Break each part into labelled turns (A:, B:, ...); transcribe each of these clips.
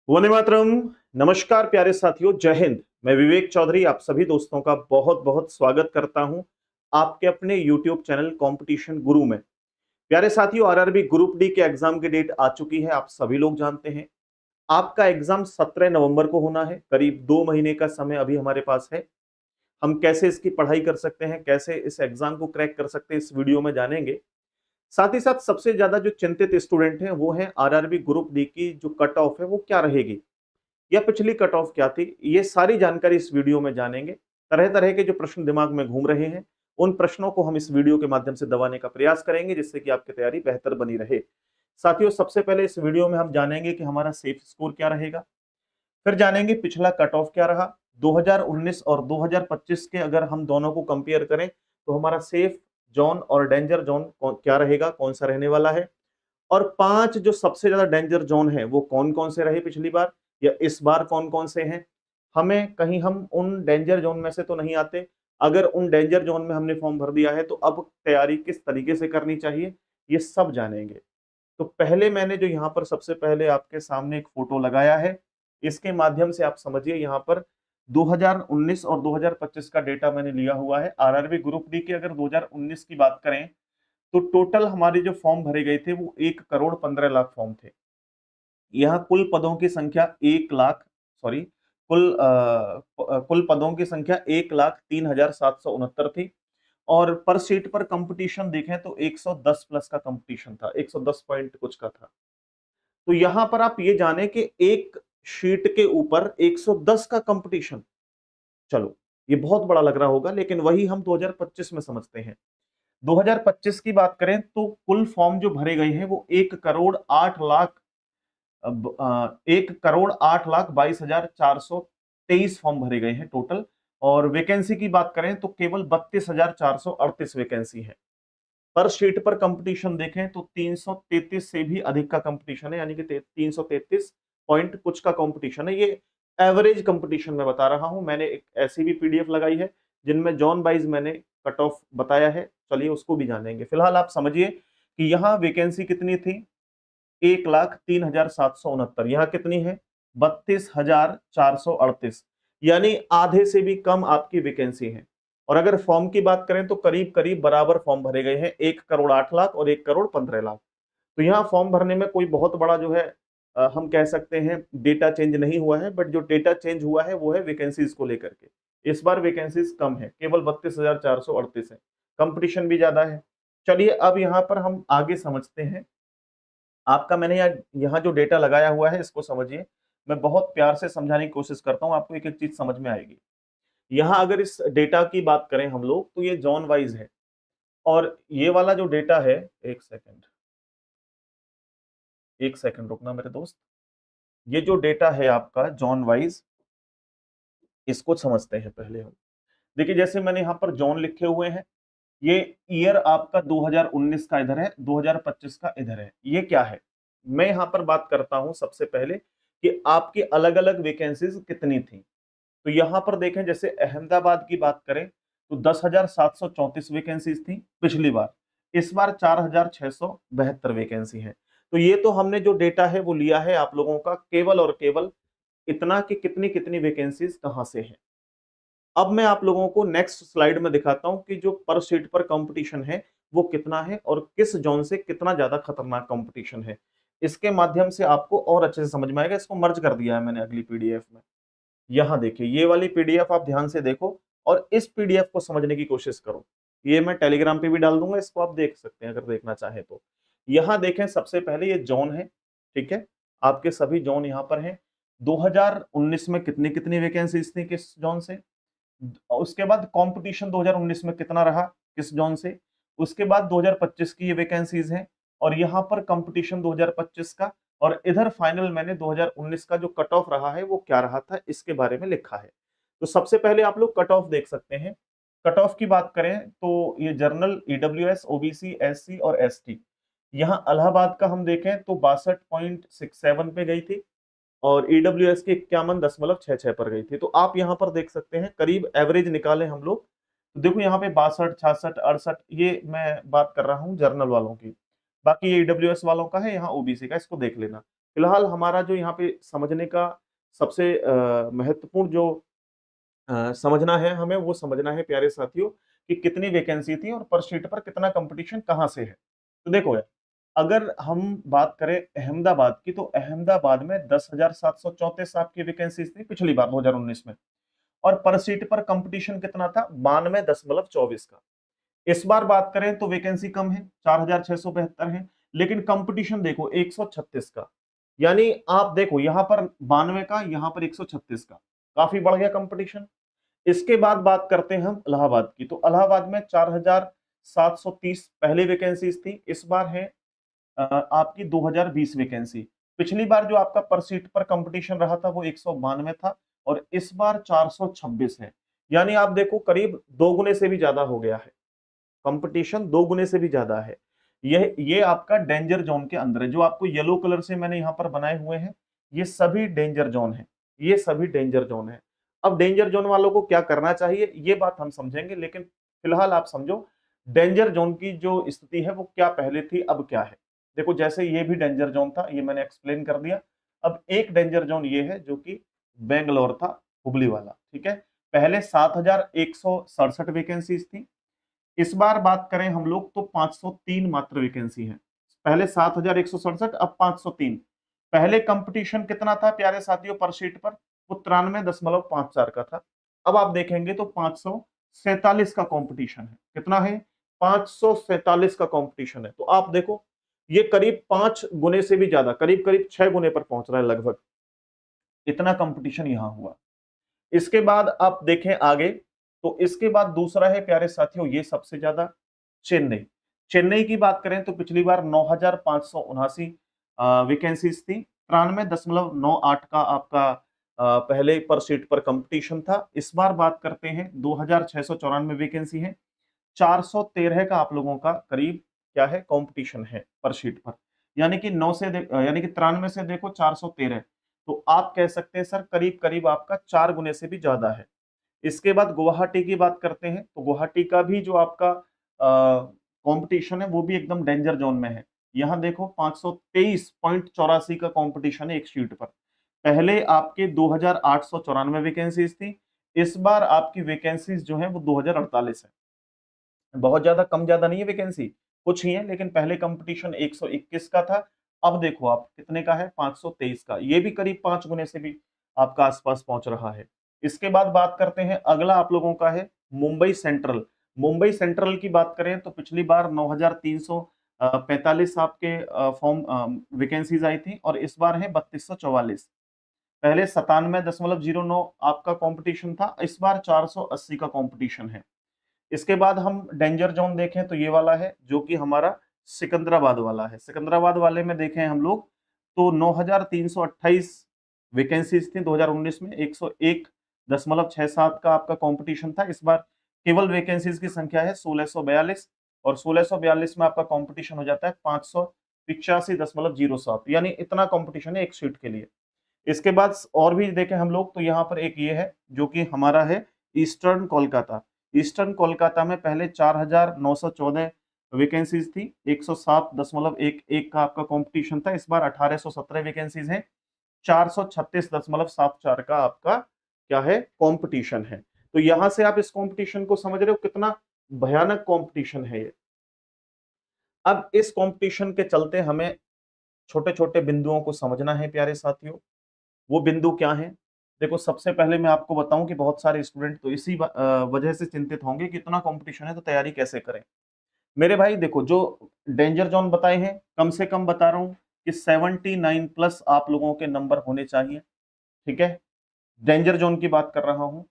A: वंदे मातरम। नमस्कार प्यारे साथियों, जय हिंद। मैं विवेक चौधरी आप सभी दोस्तों का बहुत बहुत स्वागत करता हूं आपके अपने YouTube चैनल कंपटीशन गुरु में। प्यारे साथियों, आरआरबी ग्रुप डी के एग्जाम की डेट आ चुकी है, आप सभी लोग जानते हैं। आपका एग्जाम 17 नवंबर को होना है। करीब 2 महीने का समय अभी हमारे पास है। हम कैसे इसकी पढ़ाई कर सकते हैं, कैसे इस एग्जाम को क्रैक कर सकते हैं, इस वीडियो में जानेंगे। साथ ही साथ सबसे ज्यादा जो चिंतित स्टूडेंट हैं वो है आरआरबी ग्रुप डी की जो कट ऑफ है वो क्या रहेगी या पिछली कट ऑफ क्या थी, ये सारी जानकारी इस वीडियो में जानेंगे। तरह तरह के जो प्रश्न दिमाग में घूम रहे हैं, उन प्रश्नों को हम इस वीडियो के माध्यम से दबाने का प्रयास करेंगे, जिससे कि आपकी तैयारी बेहतर बनी रहे। साथियों, सबसे पहले इस वीडियो में हम जानेंगे कि हमारा सेफ स्कोर क्या रहेगा। फिर जानेंगे पिछला कट ऑफ क्या रहा। 2019 और 2025 के अगर हम दोनों को कंपेयर करें तो हमारा सेफ जोन और डेंजर जोन क्या रहेगा, कौन सा रहने वाला है। और 5 जो सबसे ज्यादा डेंजर जोन है वो कौन कौन से रहे पिछली बार या इस बार कौन कौन से हैं। हमें कहीं हम उन डेंजर जोन में से तो नहीं आते। अगर उन डेंजर जोन में हमने फॉर्म भर दिया है तो अब तैयारी किस तरीके से करनी चाहिए, ये सब जानेंगे। तो पहले मैंने जो यहाँ पर सबसे पहले आपके सामने एक फोटो लगाया है, इसके माध्यम से आप समझिए। यहाँ पर 2019 और 2025 का डेटा मैंने लिया हुआ है आरआरबी ग्रुप डी के। अगर 2019 की बात करें तो टोटल हमारे जो फॉर्म भरे गए थे वो 1,15,00,000 फॉर्म थे। यहाँ कुल पदों की संख्या 1 लाख, सॉरी, कुल पदों की संख्या 1,03,769 थी। और पर सीट पर कंपटीशन देखें तो 110 प्लस का कंपटीशन था, 110 पॉइंट कुछ का था। तो यहां पर आप ये जाने कि एक शीट के ऊपर 110 का कंपटीशन, चलो ये बहुत बड़ा लग रहा होगा, लेकिन वही हम 2025 में समझते हैं। 2025 की बात करें तो कुल फॉर्म जो भरे गए हैं वो 1,08,22,423 फॉर्म भरे गए हैं टोटल। और वैकेंसी की बात करें तो केवल 32,438 वैकेंसी है। पर शीट पर कंपटीशन देखें तो 333 से भी अधिक का कंपटीशन है, यानी कि 333 पॉइंट कुछ का कंपटीशन है। ये एवरेज कंपटीशन में बता रहा हूं। मैंने एक ऐसी भी पीडीएफ लगाई है जिनमें जॉन वाइज मैंने कट ऑफ बताया है, चलिए उसको भी जानेंगे। फिलहाल आप समझिए कि यहाँ वैकेंसी कितनी थी, 1,03,769। यहाँ कितनी है, 32,438, यानी आधे से भी कम आपकी वैकेंसी है। और अगर फॉर्म की बात करें तो करीब करीब बराबर फॉर्म भरे गए हैं, 1,08,00,000 और 1,15,00,000। तो यहाँ फॉर्म भरने में कोई बहुत बड़ा जो है हम कह सकते हैं डेटा चेंज नहीं हुआ है। बट जो डेटा चेंज हुआ है वो है वैकेंसीज को लेकर के। इस बार वैकेंसीज कम है, केवल 32,438 है, कंपटीशन भी ज्यादा है। चलिए अब यहाँ पर हम आगे समझते हैं। आपका मैंने यहाँ जो डेटा लगाया हुआ है इसको समझिए। मैं बहुत प्यार से समझाने की कोशिश करता हूँ, आपको एक एक चीज समझ में आएगी। यहाँ अगर इस डेटा की बात करें हम लोग तो ये जॉन वाइज है। और ये वाला जो डेटा है, एक सेकंड, एक सेकंड रुकना मेरे दोस्त। ये जो डेटा है आपका जॉन वाइज, इसको समझते हैं पहले हम। देखिए जैसे मैंने यहाँ पर जॉन लिखे हुए हैं, ये ईयर आपका 2019 का इधर है, 2025 का इधर है। ये क्या है, मैं यहाँ पर बात करता हूं सबसे पहले कि आपकी अलग अलग वैकेंसीज कितनी थी। तो यहाँ पर देखें, जैसे अहमदाबाद की बात करें तो 10,734 वैकेंसीज थी पिछली बार। इस बार 4,672 वैकेंसी है। तो ये तो हमने जो डेटा है वो लिया है आप लोगों का केवल और केवल इतना कि कितनी कितनी वैकेंसीज कहां से है। अब मैं आप लोगों को नेक्स्ट स्लाइड में दिखाता हूं कि जो पर सीट पर कंपटीशन है वो कितना है और किस जोन से कितना ज्यादा खतरनाक कंपटीशन है। इसके माध्यम से आपको और अच्छे से समझ में आएगा। इसको मर्ज कर दिया है मैंने अगली पीडीएफ में। यहाँ देखिए, ये वाली पीडीएफ आप ध्यान से देखो और इस पीडीएफ को समझने की कोशिश करो। ये मैं टेलीग्राम पे भी डाल दूंगा, इसको आप देख सकते हैं अगर देखना चाहे तो। यहाँ देखें, सबसे पहले ये जोन है, ठीक है। आपके सभी जोन यहाँ पर हैं। 2019 में कितनी कितनी वैकेंसीज थी किस जोन से, उसके बाद कंपटीशन 2019 में कितना रहा किस जोन से, उसके बाद 2025 की ये वैकेंसीज हैं और यहाँ पर कंपटीशन 2025 का। और इधर फाइनल मैंने 2019 का जो कट ऑफ रहा है वो क्या रहा था इसके बारे में लिखा है। तो सबसे पहले आप लोग कट ऑफ देख सकते हैं। कट ऑफ की बात करें तो ये जनरल, ईडब्ल्यूएस, ओबीसी, एससी और एसटी, यहाँ इलाहाबाद का हम देखें तो 62.67 पे गई थी और ईडब्ल्यूएस की 51.66 पर गई थी। तो आप यहाँ पर देख सकते हैं, करीब एवरेज निकाले हम लोग तो देखो यहाँ पे 62, 66, 68, ये मैं बात कर रहा हूँ जर्नल वालों की। बाकी ये ईडब्ल्यूएस वालों का है, यहाँ ओबीसी का, इसको देख लेना। फिलहाल हमारा जो यहाँ पे समझने का सबसे महत्वपूर्ण जो समझना है हमें, वो समझना है प्यारे साथियों कि कितनी वैकेंसी थी और पर शीट पर कितना कंपटीशन कहाँ से है। तो देखो यार, अगर हम बात करें अहमदाबाद की, तो अहमदाबाद में 10,734 आपकी वैकेंसीज थी पिछली बार 2019 में, और पर सीट पर कंपटीशन कितना था, 92.24 का। इस बार बात करें तो वैकेंसी कम है, 4,672 है, लेकिन कंपटीशन देखो 136 का। यानी आप देखो यहां पर 92 का, यहां पर 136 का, काफी बढ़ गया कंपटीशन। इसके बाद बात करते हैं हम इलाहाबाद की, तो इलाहाबाद में 4,730 पहले वैकेंसीज थी, इस बार है आपकी 2020 वैकेंसी। पिछली बार जो आपका पर सीट पर कंपटीशन रहा था वो 192 था, और इस बार 426 है। यानी आप देखो करीब 2 गुने से भी ज्यादा हो गया है, कंपटीशन 2 गुने से भी ज्यादा है। ये आपका डेंजर जोन के अंदर है। जो आपको येलो कलर से मैंने यहाँ पर बनाए हुए हैं, ये सभी डेंजर जोन है, ये सभी डेंजर जोन है। अब डेंजर जोन वालों को क्या करना चाहिए ये बात हम समझेंगे, लेकिन फिलहाल आप समझो डेंजर जोन की जो स्थिति है वो क्या पहले थी अब क्या है। देखो जैसे ये भी डेंजर जोन था, ये मैंने एक्सप्लेन कर दिया। अब एक डेंजर जोन ये है जो कि बेंगलोर था, हुबली वाला, ठीक है। पहले 7,167 वैकेंसीज थी, इस बार बात करें हम लोग तो 503 मात्र वैकेंसी है। पहले 7,167, अब 503। पहले कंपटीशन कितना था प्यारे साथियों पर सीट पर, वो 93.54 का था। अब आप देखेंगे तो 547 का कंपटीशन है। कितना है, 547 का कंपटीशन है। तो आप देखो ये करीब 5 गुने से भी ज्यादा, करीब करीब 6 गुने पर पहुंच रहा है लगभग, इतना कंपटीशन यहां हुआ। इसके बाद आप देखें आगे, तो इसके बाद दूसरा है प्यारे साथियों ये सबसे ज्यादा, चेन्नई। चेन्नई की बात करें तो पिछली बार 9,579 वैकेंसीज थी, 93.98 का आपका पहले पर सीट पर कंपटीशन था। इस बार बात करते हैं 2,694 वैकेंसी है, 413 का आप लोगों का करीब क्या है कंपटीशन है पर सीट पर। यानी कि 9 से यानी कि 93 से देखो 413, तो आप कह सकते हैं सर करीब करीब आपका 4 गुने से भी ज्यादा है। इसके बाद गुवाहाटी की बात करते हैं, तो गुवाहाटी का भी जो आपका कंपटीशन है वो भी एकदम डेंजर जोन में है। यहाँ देखो 523.84 का कंपटीशन है एक सीट पर। पहले आपके 2,894 वैकेंसीज थी, इस बार आपकी वैकेंसीज जो है वो 2,048 है। बहुत ज्यादा कम ज्यादा नहीं है वैकेंसी, कुछ ही है, लेकिन पहले कंपटीशन 121 का था, अब देखो आप कितने का है, 523 का। ये भी करीब 5 गुने से भी आपका आसपास पहुंच रहा है। इसके बाद बात करते हैं अगला आप लोगों का है मुंबई सेंट्रल। मुंबई सेंट्रल की बात करें तो पिछली बार 9,345 आपके फॉर्म वैकेंसीज आई थी, और इस बार है 3,244। पहले 97.09 आपका कंपटीशन था, इस बार 480 का कंपटीशन है। इसके बाद हम डेंजर जोन देखें तो ये वाला है जो कि हमारा सिकंदराबाद वाला है। सिकंदराबाद वाले में देखें हम लोग तो 9,328 वैकेंसीज थी 2019 में, 101.67 का आपका कंपटीशन था। इस बार केवल वैकेंसीज की संख्या है 1,642, और 1,642 में आपका कंपटीशन हो जाता है 585.07, यानी इतना कंपटीशन है एक सीट के लिए। इसके बाद और भी देखें हम लोग तो यहाँ पर एक ये है जो कि हमारा है ईस्टर्न कोलकाता। ईस्टर्न कोलकाता में पहले 4,914 वैकेंसीज थी, 107.11 का आपका कंपटीशन था। इस बार 1,817 वैकेंसीज हैं, 436.74 का आपका क्या है कंपटीशन है। तो यहां से आप इस कंपटीशन को समझ रहे हो कितना भयानक कंपटीशन है ये। अब इस कंपटीशन के चलते हमें छोटे छोटे बिंदुओं को समझना है प्यारे साथियों। वो बिंदु क्या है, देखो सबसे पहले मैं आपको बताऊं कि बहुत सारे स्टूडेंट तो इसी वजह से चिंतित होंगे कि इतना कंपटीशन है तो तैयारी कैसे करें। मेरे भाई देखो जो डेंजर जोन बताए हैं, कम से कम बता रहा हूं कि 79 प्लस आप लोगों के नंबर होने चाहिए, ठीक है। डेंजर जोन की बात कर रहा हूं।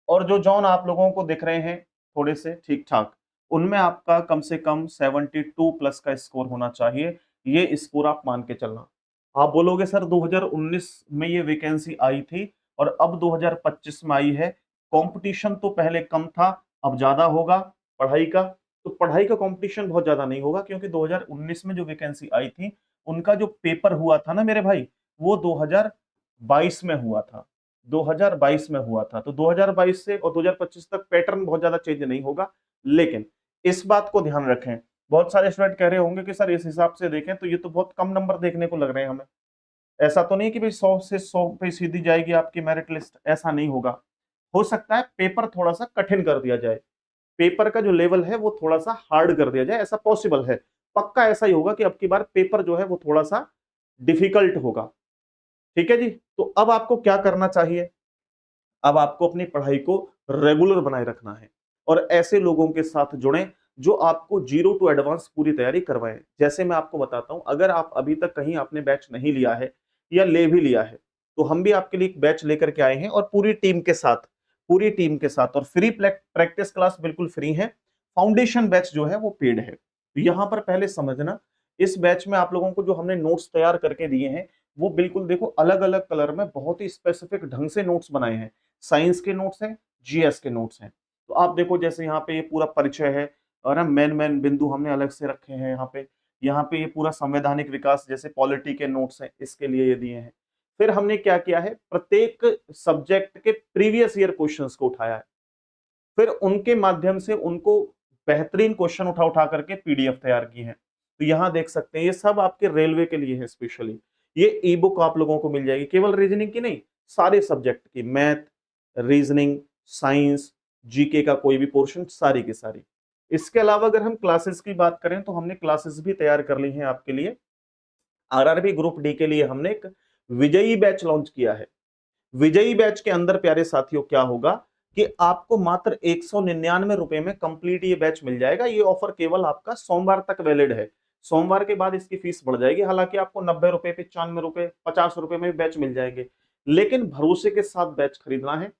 A: और जो जोन आप लोगों को दिख रहे हैं थोड़े से ठीक ठाक, उनमें आपका कम से कम 72 प्लस का स्कोर होना चाहिए। ये स्कोर आप मान के चलना। आप बोलोगे सर 2019 में ये वैकेंसी आई थी और अब 2025 में आई है, कंपटीशन तो पहले कम था अब ज्यादा होगा पढ़ाई का। तो पढ़ाई का कंपटीशन बहुत ज्यादा नहीं होगा, क्योंकि 2019 में जो वैकेंसी आई थी उनका जो पेपर हुआ था ना मेरे भाई, वो 2022 में हुआ था, 2022 में हुआ था। तो 2022 से और 2025 तक पैटर्न बहुत ज्यादा चेंज नहीं होगा। लेकिन इस बात को ध्यान रखें, बहुत सारे स्टूडेंट कह रहे होंगे कि सर इस हिसाब से देखें तो ये तो बहुत कम नंबर देखने को लग रहे हैं हमें। ऐसा तो नहीं कि भाई 100 से 100 पे सीधी जाएगी आपकी मेरिट लिस्ट, ऐसा नहीं होगा। हो सकता है पेपर थोड़ा सा कठिन कर दिया जाए, पेपर का जो लेवल है वो थोड़ा सा हार्ड कर दिया जाए, ऐसा पॉसिबल है। पक्का ऐसा ही होगा कि अब की बार पेपर जो है वो थोड़ा सा डिफिकल्ट होगा। ठीक है जी। तो अब आपको क्या करना चाहिए, अब आपको अपनी पढ़ाई को रेगुलर बनाए रखना है और ऐसे लोगों के साथ जुड़ें जो आपको जीरो टू एडवांस पूरी तैयारी करवाएं। जैसे मैं आपको बताता हूं, अगर आप अभी तक कहीं आपने बैच नहीं लिया है या ले भी लिया है, तो हम भी आपके लिए एक बैच लेकर के आए हैं और पूरी टीम के साथ और फ्री प्रैक्टिस क्लास बिल्कुल फ्री है। फाउंडेशन बैच जो है वो पेड है। तो यहां पर पहले समझना, इस बैच में आप लोगों को जो हमने नोट्स तैयार करके दिए हैं वो बिल्कुल देखो अलग अलग कलर में बहुत ही स्पेसिफिक ढंग से नोट्स बनाए हैं। साइंस के नोट्स हैं, जीएस के नोट्स हैं। तो आप देखो जैसे यहाँ पे ये पूरा परिचय है और ना मेन मेन बिंदु हमने अलग से रखे हैं यहाँ पे ये पूरा संवैधानिक विकास जैसे पॉलिटी के नोट्स हैं, इसके लिए ये दिए हैं। फिर हमने क्या किया है, प्रत्येक सब्जेक्ट के प्रीवियस ईयर क्वेश्चंस को उठाया है, फिर उनके माध्यम से उनको बेहतरीन क्वेश्चन उठा उठा करके पीडीएफ तैयार की है। तो यहां देख सकते हैं ये सब आपके रेलवे के लिए है स्पेशली। ये ई बुक आप लोगों को मिल जाएगी, केवल रीजनिंग की नहीं, सारे सब्जेक्ट की, मैथ, रीजनिंग, साइंस, जीके का कोई भी पोर्शन, सारी की सारी। इसके अलावा अगर हम क्लासेस की बात करें तो हमने क्लासेस भी तैयार कर ली हैं आपके लिए। आरआरबी ग्रुप डी के लिए हमने एक विजयी बैच लॉन्च किया है। विजयी बैच के अंदर प्यारे साथियों क्या होगा कि आपको मात्र 199 रुपए में कंप्लीट ये बैच मिल जाएगा। ये ऑफर केवल आपका सोमवार तक वैलिड है, सोमवार के बाद इसकी फीस बढ़ जाएगी। हालांकि आपको 90 रुपए, 95 रुपए, 50 रुपए में भी बैच मिल जाएंगे, लेकिन भरोसे के साथ बैच खरीदना है,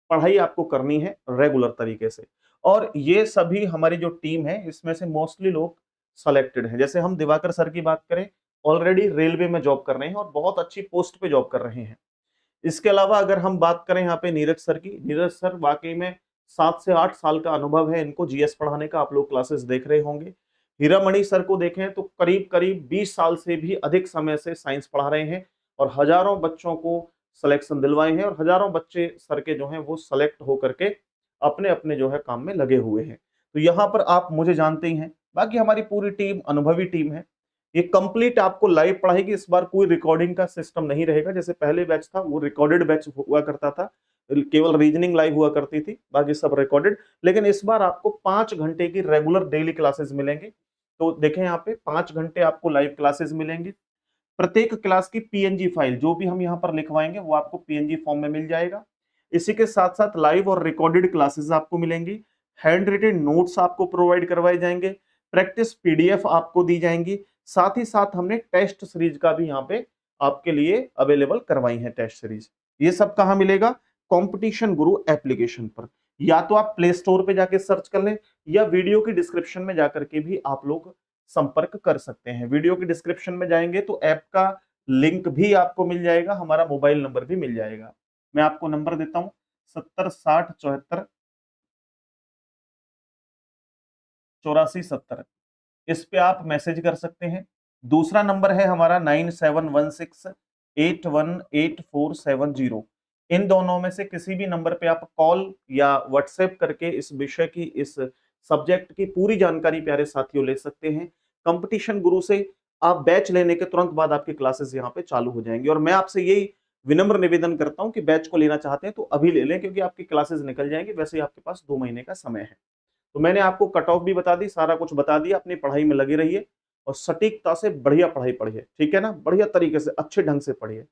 A: पढ़ाई आपको करनी है रेगुलर तरीके से। और ये सभी हमारी जो टीम है इसमें से मोस्टली लोग सेलेक्टेड हैं। जैसे हम दिवाकर सर की बात करें, ऑलरेडी रेलवे में जॉब कर रहे हैं और बहुत अच्छी पोस्ट पे जॉब कर रहे हैं। इसके अलावा अगर हम बात करें यहाँ पे नीरज सर की, नीरज सर वाकई में 7 से 8 साल का अनुभव है इनको जीएस पढ़ाने का, आप लोग क्लासेस देख रहे होंगे। हीरामणि सर को देखें तो करीब करीब 20 साल से भी अधिक समय से साइंस पढ़ा रहे हैं और हजारों बच्चों को सिलेक्शन दिलवाए हैं और हजारों बच्चे सर के जो हैं वो सेलेक्ट होकर के अपने अपने जो है काम में लगे हुए हैं। तो यहाँ पर आप मुझे जानते ही हैं, बाकी हमारी पूरी टीम अनुभवी टीम है। ये कंप्लीट आपको लाइव पढ़ाएगी, इस बार कोई रिकॉर्डिंग का सिस्टम नहीं रहेगा। जैसे पहले बैच था वो रिकॉर्डेड बैच हुआ करता था, केवल रीजनिंग लाइव हुआ करती थी, बाकी सब रिकॉर्डेड। लेकिन इस बार आपको 5 घंटे की रेगुलर डेली क्लासेस मिलेंगे। तो देखें यहाँ पे 5 घंटे आपको लाइव क्लासेस मिलेंगे। प्रत्येक क्लास की पीएनजी फाइल जो भी हम यहाँ पर लिखवाएंगे वो आपको पीएनजी फॉर्म में मिल जाएगा। इसी के साथ साथ लाइव और रिकॉर्डेड क्लासेस आपको मिलेंगी, हैंड रिटन नोट्स आपको प्रोवाइड करवाए जाएंगे, प्रैक्टिस पीडीएफ आपको दी जाएंगी। साथ ही साथ हमने टेस्ट सीरीज का भी यहाँ पे आपके लिए अवेलेबल करवाई है टेस्ट सीरीज। ये सब कहाँ मिलेगा, कंपटीशन गुरु एप्लीकेशन पर। या तो आप प्ले स्टोर पे जाके सर्च कर लें या वीडियो की डिस्क्रिप्शन में जाकर के भी आप लोग संपर्क कर सकते हैं। वीडियो की डिस्क्रिप्शन में जाएंगे तो ऐप का लिंक भी आपको मिल जाएगा, हमारा मोबाइल नंबर भी मिल जाएगा। मैं आपको नंबर देता हूं 7060748470, इस पे आप मैसेज कर सकते हैं। दूसरा नंबर है हमारा 9716818470। इन दोनों में से किसी भी नंबर पे आप कॉल या व्हाट्सएप करके इस विषय की, इस सब्जेक्ट की पूरी जानकारी प्यारे साथियों ले सकते हैं। कंपटीशन गुरु से आप बैच लेने के तुरंत बाद आपकी क्लासेस यहाँ पे चालू हो जाएंगी और मैं आपसे यही विनम्र निवेदन करता हूं कि बैच को लेना चाहते हैं तो अभी ले लें, क्योंकि आपकी क्लासेस निकल जाएंगी, वैसे ही आपके पास 2 महीने का समय है। तो मैंने आपको कट ऑफ भी बता दी, सारा कुछ बता दिया। अपनी पढ़ाई में लगे रहिए और सटीकता से बढ़िया पढ़ाई पढ़िए, ठीक है ना, बढ़िया तरीके से अच्छे ढंग से पढ़िए।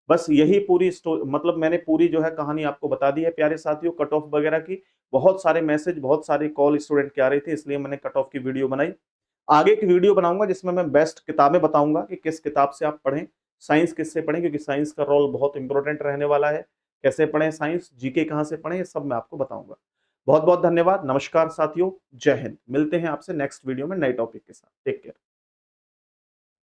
A: बस यही पूरी स्टोरी, मतलब मैंने पूरी जो है कहानी आपको बता दी है प्यारे साथियों। कट ऑफ वगैरह की बहुत सारे मैसेज, बहुत सारे कॉल स्टूडेंट के आ रहे थे, इसलिए मैंने कट ऑफ की वीडियो बनाई। आगे की वीडियो बनाऊंगा जिसमें मैं बेस्ट किताबें बताऊंगा कि किस किताब से आप पढ़ें, साइंस किससे पढ़ें, क्योंकि साइंस का रोल बहुत इंपॉर्टेंट रहने वाला है। कैसे पढ़ें साइंस, जीके कहां से पढ़ें, ये सब मैं आपको बताऊंगा। बहुत बहुत धन्यवाद, नमस्कार साथियों, जय हिंद। मिलते हैं आपसे नेक्स्ट वीडियो में नए टॉपिक के साथ। Take care.